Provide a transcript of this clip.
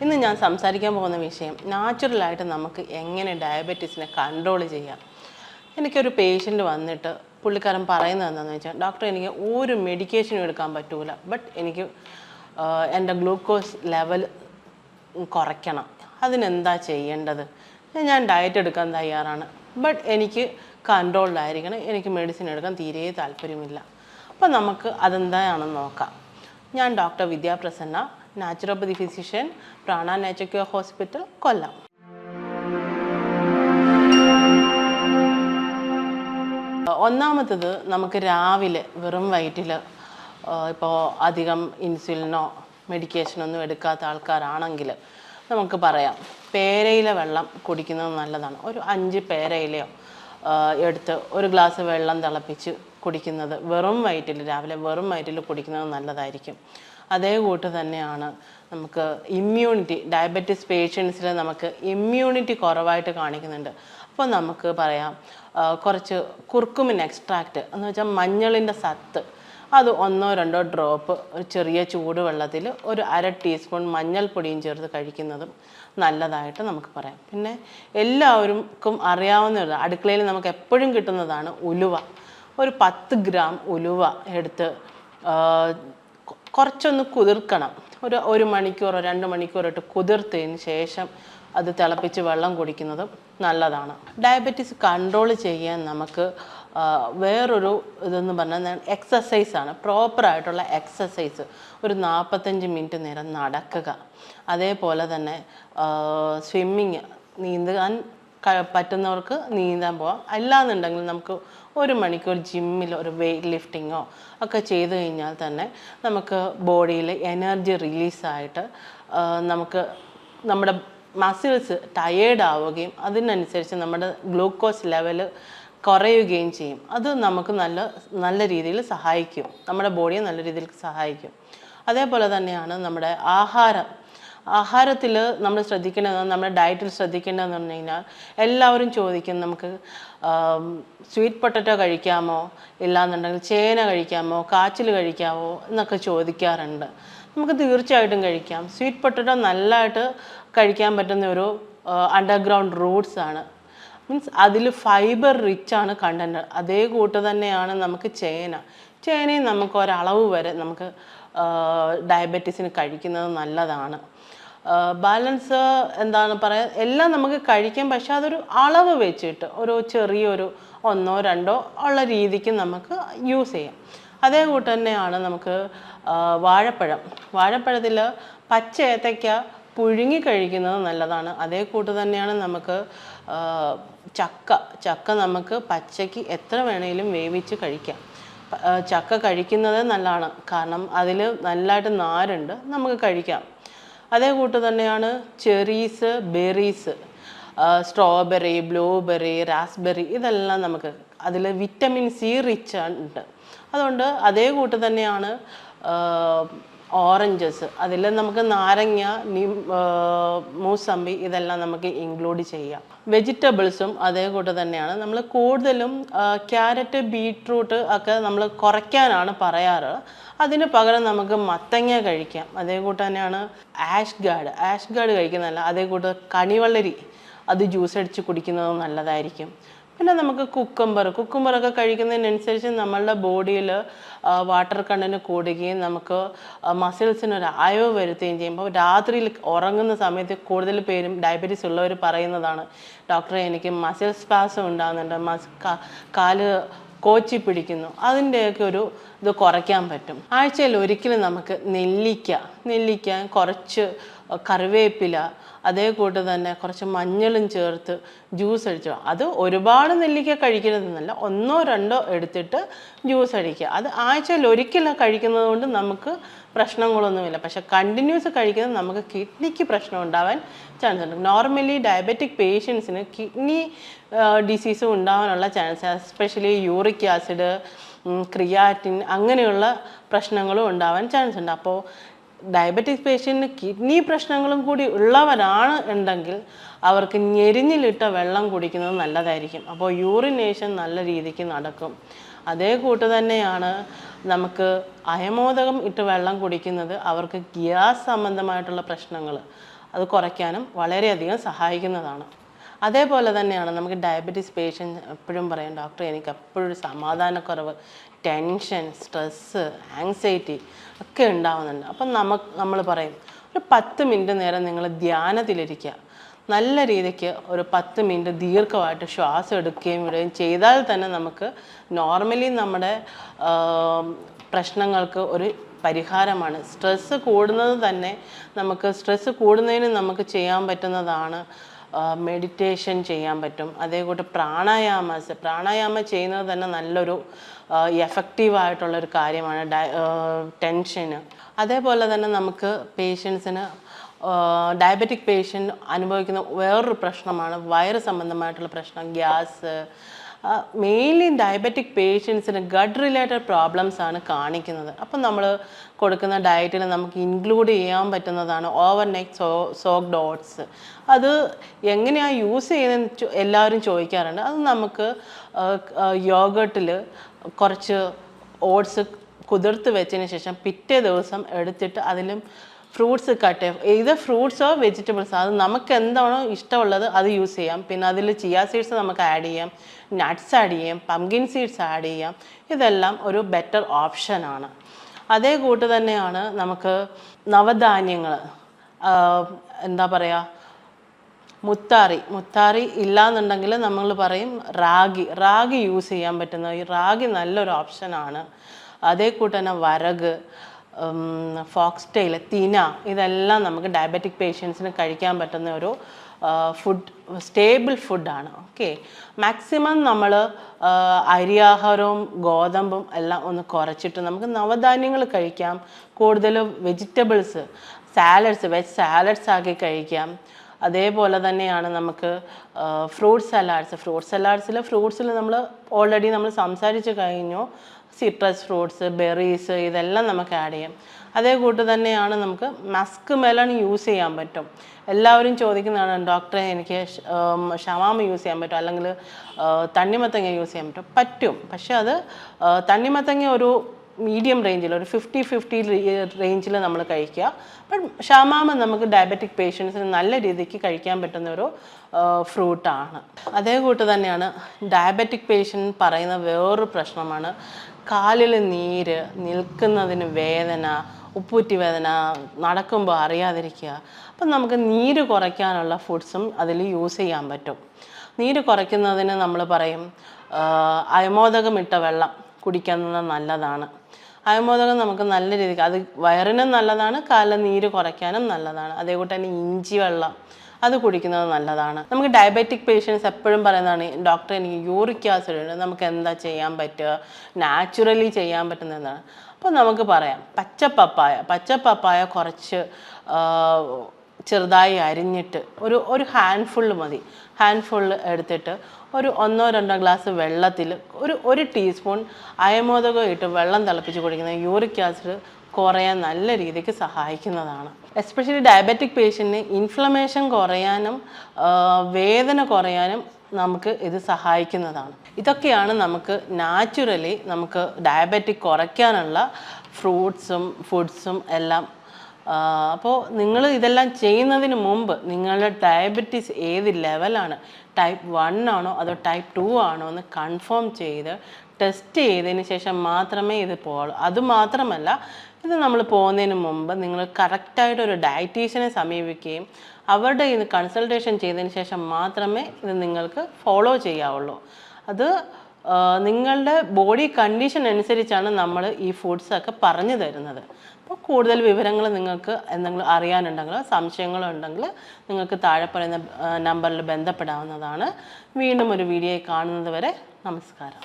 ഇന്ന് ഞാൻ സംസാരിക്കാൻ പോകുന്ന വിഷയം നാച്ചുറലായിട്ട് നമുക്ക് എങ്ങനെ ഡയബറ്റീസിനെ കൺട്രോൾ ചെയ്യാം. എനിക്കൊരു പേഷ്യൻ്റ് വന്നിട്ട് പുള്ളിക്കാരൻ പറയുന്നത് എന്താണെന്ന് വെച്ചാൽ, ഡോക്ടർ എനിക്ക് ഒരു മെഡിക്കേഷനും എടുക്കാൻ പറ്റൂല, ബട്ട് എനിക്ക് എൻ്റെ ഗ്ലൂക്കോസ് ലെവൽ കുറയ്ക്കണം, അതിനെന്താ ചെയ്യേണ്ടത്? ഞാൻ ഡയറ്റ് എടുക്കാൻ തയ്യാറാണ്, ബട്ട് എനിക്ക് കൺട്രോളിലായിരിക്കണം, എനിക്ക് മെഡിസിൻ എടുക്കാൻ തീരെ താല്പര്യമില്ല. അപ്പം നമുക്ക് അതെന്താണെന്ന് നോക്കാം. ഞാൻ doctor Vidyaprasanna, naturopathy physician, Prana nature cure hospital, Kollam. ഒന്നാമത്തത്, നമുക്ക് രാവിലെ വെറും വയറ്റിൽ ഇപ്പോൾ അധികം ഇൻസുലിനോ മെഡിക്കേഷനൊന്നും എടുക്കാത്ത ആൾക്കാരാണെങ്കിൽ നമുക്ക് പറയാം, പേരയില വെള്ളം കുടിക്കുന്നത് നല്ലതാണ്. ഒരു 5 പേരയിലയോ എടുത്ത് ഒരു ഗ്ലാസ് വെള്ളം തിളപ്പിച്ച് കുടിക്കുന്നത് വെറും വയറ്റിൽ, രാവിലെ വെറും വയറ്റിൽ കുടിക്കുന്നത് നല്ലതായിരിക്കും. അതേ കൂട്ട് തന്നെയാണ് നമുക്ക് ഇമ്മ്യൂണിറ്റി, ഡയബറ്റിസ് പേഷ്യൻസിൽ നമുക്ക് ഇമ്മ്യൂണിറ്റി കുറവായിട്ട് കാണിക്കുന്നുണ്ട്. അപ്പോൾ നമുക്ക് പറയാം, കുറച്ച് കുർക്കുമിൻ എക്സ്ട്രാക്റ്റ് എന്ന് വെച്ചാൽ മഞ്ഞളിൻ്റെ സത്ത്, അത് 1-2 ഡ്രോപ്പ് ഒരു ചെറിയ ചൂടുവെള്ളത്തിൽ ഒരു 1/2 ടീസ്പൂൺ മഞ്ഞൾപ്പൊടിയും ചേർത്ത് കഴിക്കുന്നതും നല്ലതായിട്ട് നമുക്ക് പറയാം. പിന്നെ എല്ലാവർക്കും അറിയാവുന്ന അടുക്കളയിൽ നമുക്ക് എപ്പോഴും കിട്ടുന്നതാണ് ഉലുവ. ഒരു 10 ഗ്രാം ഉലുവ എടുത്ത് കുറച്ചൊന്ന് കുതിർക്കണം. ഒരു 1 മണിക്കൂറോ 2 മണിക്കൂറോ ഇട്ട് കുതിർത്തതിന് ശേഷം അത് തിളപ്പിച്ച് വെള്ളം കുടിക്കുന്നതും നല്ലതാണ്. ഡയബറ്റീസ് കൺട്രോൾ ചെയ്യാൻ നമുക്ക് വേറൊരു ഇതെന്ന് പറഞ്ഞാൽ എക്സസൈസാണ്. പ്രോപ്പറായിട്ടുള്ള എക്സസൈസ്, ഒരു 45 മിനിറ്റ് നേരം നടക്കുക. അതേപോലെ തന്നെ സ്വിമ്മിങ്, നീന്താൻ പറ്റുന്നവർക്ക് നീന്താൻ പോവാം. അല്ലാന്നുണ്ടെങ്കിൽ നമുക്ക് 1 മണിക്കൂർ ജിമ്മിൽ ഒരു വെയ്റ്റ് ലിഫ്റ്റിങ്ങോ ഒക്കെ ചെയ്ത് കഴിഞ്ഞാൽ തന്നെ നമുക്ക് ബോഡിയിൽ എനർജി റിലീസായിട്ട് നമുക്ക് നമ്മുടെ മസിൽസ് ടയേർഡ് ആവുകയും അതിനനുസരിച്ച് നമ്മുടെ ഗ്ലൂക്കോസ് ലെവൽ കുറയുകയും ചെയ്യും. അത് നമുക്ക് നല്ല രീതിയിൽ സഹായിക്കും, നമ്മുടെ ബോഡിയെ നല്ല രീതിയിൽ സഹായിക്കും. അതേപോലെ തന്നെയാണ് നമ്മുടെ ആഹാരത്തിൽ നമ്മൾ ശ്രദ്ധിക്കേണ്ടത്, നമ്മുടെ ഡയറ്റിൽ ശ്രദ്ധിക്കേണ്ടതെന്ന് പറഞ്ഞു കഴിഞ്ഞാൽ, എല്ലാവരും ചോദിക്കും നമുക്ക് സ്വീറ്റ് പൊട്ടറ്റോ കഴിക്കാമോ, ഇല്ലാന്നുണ്ടെങ്കിൽ ചേന കഴിക്കാമോ, കാച്ചിൽ കഴിക്കാമോ എന്നൊക്കെ ചോദിക്കാറുണ്ട്. നമുക്ക് തീർച്ചയായിട്ടും കഴിക്കാം. സ്വീറ്റ് പൊട്ടറ്റോ നല്ലതായിട്ട് കഴിക്കാൻ പറ്റുന്ന ഒരു അണ്ടർഗ്രൗണ്ട് റൂട്ട്സ് ആണ്. മീൻസ് അതിൽ ഫൈബർ റിച്ച് ആണ് കണ്ടന്റ്. അതേ കൂട്ട് തന്നെയാണ് നമുക്ക് ചേനയും നമുക്ക് ഒരളവ് വരെ നമുക്ക് ഡയബറ്റീസിന് കഴിക്കുന്നത് നല്ലതാണ്. ബാലൻസ് എന്താണ് പറയുക, എല്ലാം നമുക്ക് കഴിക്കാം, പക്ഷെ അതൊരു അളവ് വെച്ചിട്ട് ഒരു ചെറിയൊരു 1-2 ഉള്ള രീതിക്ക് നമുക്ക് യൂസ് ചെയ്യാം. അതേ കൂട്ട് തന്നെയാണ് നമുക്ക് വാഴപ്പഴത്തിൽ പച്ച ഏത്തയ്ക്ക പുഴുങ്ങി കഴിക്കുന്നത് നല്ലതാണ്. അതേ കൂട്ട് തന്നെയാണ് നമുക്ക് ചക്ക നമുക്ക് പച്ചയ്ക്ക് എത്ര വേണമെങ്കിലും വേവിച്ച് കഴിക്കാം. ചക്ക കഴിക്കുന്നത് നല്ലതാണ്, കാരണം അതിൽ നല്ലതായിട്ട് നാരുണ്ട്, നമുക്ക് കഴിക്കാം. അതേ കൂട്ട് തന്നെയാണ് cherries, berries, strawberry, blueberry, raspberry, ഇതെല്ലാം നമുക്ക് അതിൽ വിറ്റമിൻ സി റിച്ച് ഉണ്ട്. അതുകൊണ്ട് അതേ കൂട്ട് തന്നെയാണ് ഓറഞ്ചസ്, അതിൽ നമുക്ക് നാരങ്ങ, മൂസമ്പി, ഇതെല്ലാം നമുക്ക് ഇൻക്ലൂഡ് ചെയ്യാം. വെജിറ്റബിൾസും അതേ കൂട്ട് തന്നെയാണ്. നമ്മൾ കൂടുതലും ക്യാരറ്റ്, ബീട്രൂട്ട് ഒക്കെ നമ്മൾ കുറയ്ക്കാനാണ് പറയാറ്. അതിന് പകരം നമുക്ക് മത്തങ്ങ കഴിക്കാം. അതേ കൂട്ട് തന്നെയാണ് ആഷ് ഗാർഡ് കഴിക്കുന്നതല്ല, അതേ കൂട്ട് കണിവെള്ളരി, അത് ജ്യൂസ് അടിച്ച് കുടിക്കുന്നത് നല്ലതായിരിക്കും. പിന്നെ നമുക്ക് കുക്കുംബറൊക്കെ കഴിക്കുന്നതിനനുസരിച്ച് നമ്മളുടെ ബോഡിയിൽ വാട്ടർ കണ്ടന്റ് കൂടുകയും നമുക്ക് മസിൽസിനൊരു അയവ് വരുത്തുകയും ചെയ്യുമ്പോൾ രാത്രിയിൽ ഉറങ്ങുന്ന സമയത്ത് കൂടുതൽ പേരും ഡയബറ്റീസ് ഉള്ളവർ പറയുന്നതാണ്, ഡോക്ടറെ എനിക്ക് മസിൽ സ്പാസം ഉണ്ടാകുന്നുണ്ട്, കാല് കോച്ചി പിടിക്കുന്നു. അതിൻ്റെയൊക്കെ ഒരു ഇത് കുറയ്ക്കാൻ പറ്റും. ആഴ്ചയിൽ ഒരിക്കലും നമുക്ക് നെല്ലിക്ക, കുറച്ച് കറിവേപ്പില, അതേ കൂട്ട് തന്നെ കുറച്ച് മഞ്ഞളും ചേർത്ത് ജ്യൂസ് അടിച്ചോ. അത് ഒരുപാട് നെല്ലിക്ക കഴിക്കരുതെന്നല്ല, 1-2 എടുത്തിട്ട് ജ്യൂസ് അടിക്കുക. അത് ആഴ്ചയിൽ ഒരിക്കലും കഴിക്കുന്നത് കൊണ്ട് നമുക്ക് പ്രശ്നങ്ങളൊന്നുമില്ല. പക്ഷെ കണ്ടിന്യൂസ് കഴിക്കുന്നത് നമുക്ക് കിഡ്നിക്ക് പ്രശ്നം ഉണ്ടാവാൻ ചാൻസ് ഉണ്ട്. നോർമലി ഡയബറ്റിക് പേഷ്യൻസിന് കിഡ്നി ഡിസീസ് ഉണ്ടാവാനുള്ള chance, especially uric acid, creatine, അങ്ങനെയുള്ള പ്രശ്നങ്ങളും ഉണ്ടാവാൻ ചാൻസ് ഉണ്ട്. അപ്പോൾ ഡയബറ്റിക് പേഷ്യൻറ്റിന് കിഡ്നി പ്രശ്നങ്ങളും കൂടി ഉള്ളവരാണ് ഉണ്ടെങ്കിൽ അവർക്ക് ഞെരിഞ്ഞിലിട്ട വെള്ളം കുടിക്കുന്നത് നല്ലതായിരിക്കും. അപ്പോൾ യൂറിനേഷൻ നല്ല രീതിക്ക് നടക്കും. അതേ കൂട്ട് തന്നെയാണ് നമുക്ക് അയമോദകം ഇട്ട് വെള്ളം കുടിക്കുന്നത് അവർക്ക് ഗ്യാസ് സംബന്ധമായിട്ടുള്ള പ്രശ്നങ്ങൾ അത് കുറയ്ക്കാനും വളരെയധികം സഹായിക്കുന്നതാണ്. അതേപോലെ തന്നെയാണ് നമുക്ക് ഡയബറ്റീസ് പേഷ്യൻ്റ് എപ്പോഴും പറയും, ഡോക്ടർ എനിക്ക് എപ്പോഴും ഒരു സമാധാനക്കുറവ്, ടെൻഷൻ, സ്ട്രെസ്സ്, ആങ്സൈറ്റി ഒക്കെ ഉണ്ടാവുന്നുണ്ട്. അപ്പം നമ്മൾ പറയും ഒരു 10 മിനിറ്റ് നേരം നിങ്ങൾ ധ്യാനത്തിലിരിക്കുക. നല്ല രീതിക്ക് ഒരു 10 മിനിറ്റ് ദീർഘമായിട്ട് ശ്വാസം എടുക്കുകയും വിടുകയും ചെയ്താൽ തന്നെ നമുക്ക് നോർമലി നമ്മുടെ പ്രശ്നങ്ങൾക്ക് ഒരു പരിഹാരമാണ്. സ്ട്രെസ്സ് കൂടുന്നത് തന്നെ സ്ട്രെസ്സ് കൂടുന്നതിന് നമുക്ക് ചെയ്യാൻ പറ്റുന്നതാണ് മെഡിറ്റേഷൻ ചെയ്യാൻ പറ്റും. അതേകൂട്ട് പ്രാണായാമം ചെയ്യുന്നത് തന്നെ നല്ലൊരു എഫക്റ്റീവായിട്ടുള്ളൊരു കാര്യമാണ് ടെൻഷന്. അതേപോലെ തന്നെ നമുക്ക് പേഷ്യൻസിന് ഡയബറ്റിക് പേഷ്യൻ്റ് അനുഭവിക്കുന്ന വേറൊരു പ്രശ്നമാണ് വയറ് സംബന്ധമായിട്ടുള്ള പ്രശ്നം, ഗ്യാസ്. മെയിൻലി ഡയബറ്റിക് പേഷ്യൻസിന് ഗട്ട് റിലേറ്റഡ് പ്രോബ്ലംസ് ആണ് കാണിക്കുന്നത്. അപ്പം നമ്മൾ കൊടുക്കുന്ന ഡയറ്റിൽ നമുക്ക് ഇൻക്ലൂഡ് ചെയ്യാൻ പറ്റുന്നതാണ് ഓവർനൈറ്റ് സോക്ഡ് ഓട്സ്. അത് എങ്ങനെയാണ് യൂസ് ചെയ്യുന്നത് എല്ലാവരും ചോദിക്കാറുണ്ട്. അത് നമുക്ക് യോഗട്ടിൽ കുറച്ച് ഓട്സ് കുതിർത്ത് വെച്ചതിന് ശേഷം പിറ്റേ ദിവസം എടുത്തിട്ട് അതിലും ഫ്രൂട്ട്സ് ഇത് ഫ്രൂട്ട്സോ വെജിറ്റബിൾസോ അത് നമുക്ക് എന്താണോ ഇഷ്ടമുള്ളത് അത് യൂസ് ചെയ്യാം. പിന്നെ അതിൽ ചിയ സീഡ്സ് നമുക്ക് ആഡ് ചെയ്യാം, നട്ട്സ് ആഡ് ചെയ്യാം, പംകിൻ സീഡ്സ് ആഡ് ചെയ്യാം. ഇതെല്ലാം ഒരു ബെറ്റർ ഓപ്ഷനാണ്. അതേ കൂട്ട് തന്നെയാണ് നമുക്ക് നവധാന്യങ്ങൾ, എന്താ പറയുക, മുത്താറി ഇല്ലാന്നുണ്ടെങ്കിൽ നമ്മൾ പറയും റാഗി യൂസ് ചെയ്യാൻ പറ്റുന്ന ഈ റാഗി നല്ലൊരു ഓപ്ഷനാണ്. അതേ കൂട്ട് തന്നെ വരക്, ഫോക്സ്ടെയിൽ, തിന, ഇതെല്ലാം നമുക്ക് ഡയബറ്റിക് പേഷ്യൻസിന് കഴിക്കാൻ പറ്റുന്ന ഒരു സ്റ്റേബിൾ ഫുഡാണ്. ഓക്കെ, മാക്സിമം നമ്മൾ അരിയാഹാരവും ഗോതമ്പും എല്ലാം ഒന്ന് കുറച്ചിട്ട് നമുക്ക് നവധാന്യങ്ങൾ കഴിക്കാം. കൂടുതൽ വെജിറ്റബിൾസ്, വെജ് സാലഡ്സ് ആക്കി കഴിക്കാം. അതേപോലെ തന്നെയാണ് നമുക്ക് ഫ്രൂട്ട്സിൽ നമ്മൾ ഓൾറെഡി സംസാരിച്ച് കഴിഞ്ഞു. സിട്രസ് ഫ്രൂട്ട്സ്, ബെറീസ്, ഇതെല്ലാം നമുക്ക് ആഡ് ചെയ്യാം. അതേ കൂട്ട് തന്നെയാണ് നമുക്ക് മസ്ക് മെലൺ യൂസ് ചെയ്യാൻ പറ്റും. എല്ലാവരും ചോദിക്കുന്നതാണ്, ഡോക്ടറെ എനിക്ക് ഷവാമ യൂസ് ചെയ്യാൻ പറ്റും, അല്ലെങ്കിൽ തണ്ണിമത്തങ്ങ യൂസ് ചെയ്യാൻ പറ്റും. പക്ഷെ അത് തണ്ണിമത്തങ്ങ ഒരു മീഡിയം റേഞ്ചിൽ, ഒരു 50-50 റേഞ്ചിൽ നമ്മൾ കഴിക്കുക. ബട്ട് ഷമാമ നമുക്ക് ഡയബറ്റിക് പേഷ്യൻസിന് നല്ല രീതിക്ക് കഴിക്കാൻ പറ്റുന്ന ഒരു ഫ്രൂട്ടാണ്. അതേ കൂട്ട് തന്നെയാണ് ഡയബറ്റിക് പേഷ്യൻ്റ് പറയുന്ന വേറൊരു പ്രശ്നമാണ് കാലിൽ നീര്, നിൽക്കുന്നതിന് വേദന, ഉപ്പൂറ്റി വേദന, നടക്കുമ്പോൾ അറിയാതിരിക്കുക. അപ്പം നമുക്ക് നീര് കുറയ്ക്കാനുള്ള ഫുഡ്സും അതിൽ യൂസ് ചെയ്യാൻ പറ്റും. നീര് കുറയ്ക്കുന്നതിന് നമ്മൾ പറയും അയമോദകമിട്ട വെള്ളം കുടിക്കുന്നത് നല്ലതാണ്. അയമോദകം നമുക്ക് നല്ല രീതിക്ക്, അത് വയറിനും നല്ലതാണ്, കാലിലെ നീര് കുറയ്ക്കാനും നല്ലതാണ്. അതേകൂട്ട് തന്നെ ഇഞ്ചി വെള്ളം അത് കുടിക്കുന്നത് നല്ലതാണ്. നമുക്ക് ഡയബറ്റിക് പേഷ്യൻസ് എപ്പോഴും പറയുന്നതാണ്, ഡോക്ടർ എനിക്ക് യൂറിക് ആസിഡ് ഉണ്ട്, നമുക്ക് എന്താ ചെയ്യാൻ പറ്റുക, നാച്ചുറലി ചെയ്യാൻ പറ്റുന്ന എന്താണ്. അപ്പോൾ നമുക്ക് പറയാം പച്ചപ്പപ്പായ കുറച്ച് ചെറുതായി അരിഞ്ഞിട്ട് ഒരു ഹാൻഡ്ഫുള്ള് മതി. ഹാൻഡ്ഫുള്ള് എടുത്തിട്ട് ഒരു 1-2 ഗ്ലാസ് വെള്ളത്തിൽ ഒരു ടീസ്പൂൺ അയമോദകം ഇട്ട് വെള്ളം തിളപ്പിച്ച് കുടിക്കുന്നത് യൂറിക് ആസിഡ് കുറയാൻ നല്ല രീതിക്ക് സഹായിക്കുന്നതാണ്. എസ്പെഷ്യലി ഡയബറ്റിക് പേഷ്യൻറ്റിന് ഇൻഫ്ലമേഷൻ കുറയാനും വേദന കുറയാനും നമുക്ക് ഇത് സഹായിക്കുന്നതാണ്. ഇതൊക്കെയാണ് നമുക്ക് നാച്ചുറലി നമുക്ക് ഡയബറ്റിക് കുറയ്ക്കാനുള്ള ഫുഡ്സും എല്ലാം. അപ്പോൾ നിങ്ങൾ ഇതെല്ലാം ചെയ്യുന്നതിന് മുമ്പ് നിങ്ങളുടെ ഡയബറ്റീസ് ഏത് ലെവലാണ്, ടൈപ്പ് 1 ആണോ അതോ ടൈപ്പ് 2 ആണോ എന്ന് കൺഫേം ചെയ്ത് ടെസ്റ്റ് ചെയ്തതിന് ശേഷം മാത്രമേ ഇത് പോകുള്ളൂ. അതുമാത്രമല്ല, ഇത് നമ്മൾ പോകുന്നതിന് മുമ്പ് നിങ്ങൾ കറക്റ്റായിട്ടൊരു ഡയറ്റീഷ്യനെ സമീപിക്കുകയും അവരുടെ ഇത് കൺസൾട്ടേഷൻ ചെയ്തതിന് ശേഷം മാത്രമേ ഇത് നിങ്ങൾക്ക് ഫോളോ ചെയ്യാവുള്ളൂ. അത് നിങ്ങളുടെ ബോഡി കണ്ടീഷൻ അനുസരിച്ചാണ് നമ്മൾ ഈ ഫുഡ്സൊക്കെ പറഞ്ഞു തരുന്നത്. അപ്പോൾ കൂടുതൽ വിവരങ്ങൾ നിങ്ങൾക്ക് എന്തെങ്കിലും അറിയാനുണ്ടെങ്കിലോ സംശയങ്ങളോ ഉണ്ടെങ്കിൽ നിങ്ങൾക്ക് താഴെ പറയുന്ന നമ്പറിൽ ബന്ധപ്പെടാവുന്നതാണ്. വീണ്ടും ഒരു വീഡിയോ കാണുന്നത് വരെ നമസ്കാരം.